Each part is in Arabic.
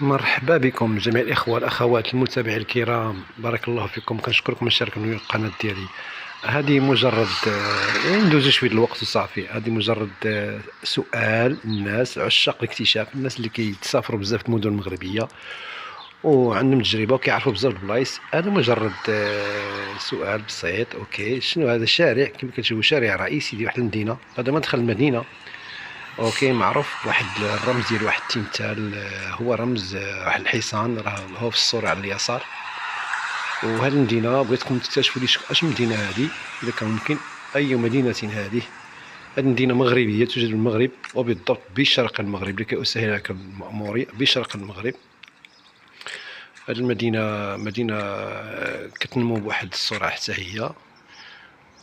مرحبا بكم جميع الإخوة والأخوات المتابعين الكرام، بارك الله فيكم. كنشكركم من شاركتوا القناة ديالي. هذه مجرد ندوزو شوية الوقت وصافي. هذه مجرد سؤال الناس عشاق الاكتشاف، الناس اللي كيتسافروا بزاف في المدن المغربية وعندهم تجربة وكيعرفوا بزاف البلايص. هذا مجرد سؤال بسيط. اوكي، شنو هذا؟ الشارع كما كتشوفوا شارع رئيسي ديال واحد المدينة. هذا مدخل المدينة، اوكي، معروف واحد الرمز ديال واحد التمثال، هو رمز واحد الحصان، راه هو في الصورة على اليسار. وهذه المدينة بغيتكم تكتشفوا لي اش مدينة هذه، اذا كان ممكن اي مدينة هذه. هذه مدينة مغربية توجد في المغرب، وبالضبط بشرق المغرب، لكي اسهل لك المأمورية بشرق المغرب. هذه المدينة مدينة كتنمو بواحد السرعة حتى هي،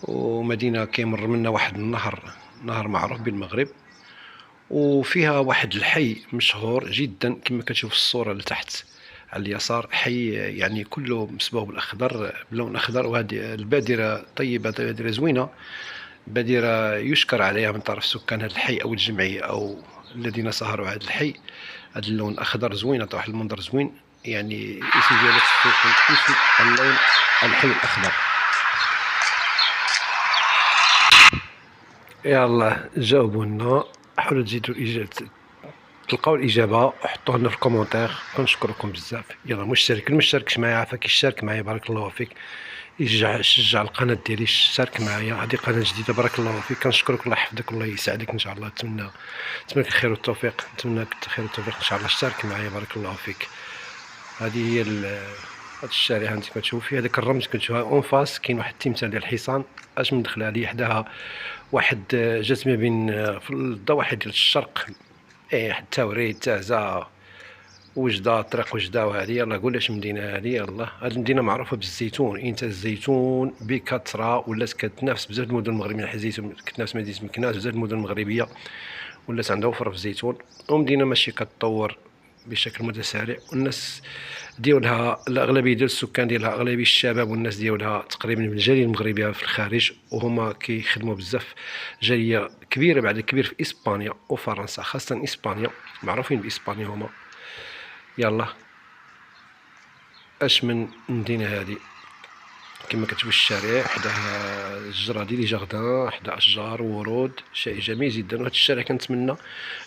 ومدينة كيمر منها واحد نهر معروف بالمغرب، وفيها واحد الحي مشهور جدا كما كتشوف في الصورة لتحت على اليسار. حي يعني كله مصبوغ بالاخضر، بلون اخضر. وهذه البادرة طيبة، بادرة زوينة، بادرة يشكر عليها من طرف سكان هذا الحي او الجمعية او الذين سهروا هذا الحي. هذا اللون الاخضر زوين، عطى واحد المنظر زوين. يعني الاسم ديالو اسم اللون الحي الاخضر. يلا جاوبونا، حاولوا تزيدوا الإجابة، تلقاو الإجابة وحطوها لنا في الكومونتير. كنشكركم بزاف. يلا المشترك اللي مشتركش معايا عافاك يشترك معايا، بارك الله فيك. شجع القناة ديالي، اشترك معايا، هذه قناة جديدة، بارك الله فيك. كنشكرك، الله يحفظك والله يسعدك ان شاء الله. نتمنى لك الخير والتوفيق، نتمنى لك الخير والتوفيق ان شاء الله. اشترك معايا بارك الله فيك. هذه هي هذا الشارع انت كتشوف فيه هذاك الرمز كتشوفها اون فاس، كاين واحد التمثال ديال الحصان. اش مدخل عليه حداها واحد جات ما بين في الضواحي ديال الشرق، حتى وريد تازا وجده، طريق وجده. وهذه يلا قول اش مدينه هذه. يلا هذه المدينه معروفه بالزيتون، انتاج الزيتون بكثره، ولات كتنافس بزاف المدن المغربيه. الزيتون كتنافس مدينه مكناس، بزاف المدن المغربيه ولات عندها وفره في الزيتون. ومدينه ماشي كتطور بشكل متسارع، والناس ديالها الاغلبيه ديال السكان ديالها اغلبيه الشباب، والناس ديالها تقريبا من الجاليه المغربيه في الخارج، وهما كيخدموا بزاف. جاليه كبيره بعد كبير في اسبانيا وفرنسا، خاصه اسبانيا، معروفين باسبانيا هما. يلا اش من مدينه هذه؟ كما كتشوف الشارع حداه الشجره ديال جاردان، حدا اشجار وورود، شيء جميل جدا. وهذا الشارع كنتمنى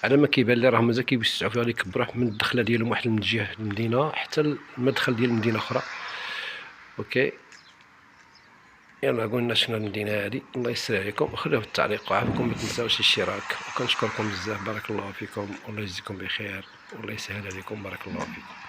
على ما كيبان لي راه مازال كيوسعوا فيه، يكبروه من الدخله ديالهم واحد من جهه المدينه حتى المدخل ديال المدينه اخرى. اوكي، يلا قلنا شنو المدينه هذه. الله يسر عليكم، خلوها في التعليق، وعافاكم ما تنساوش الاشتراك. وكنشكركم بزاف، بارك الله فيكم، والله يجزيكم بخير، والله يسهل عليكم، بارك الله فيكم.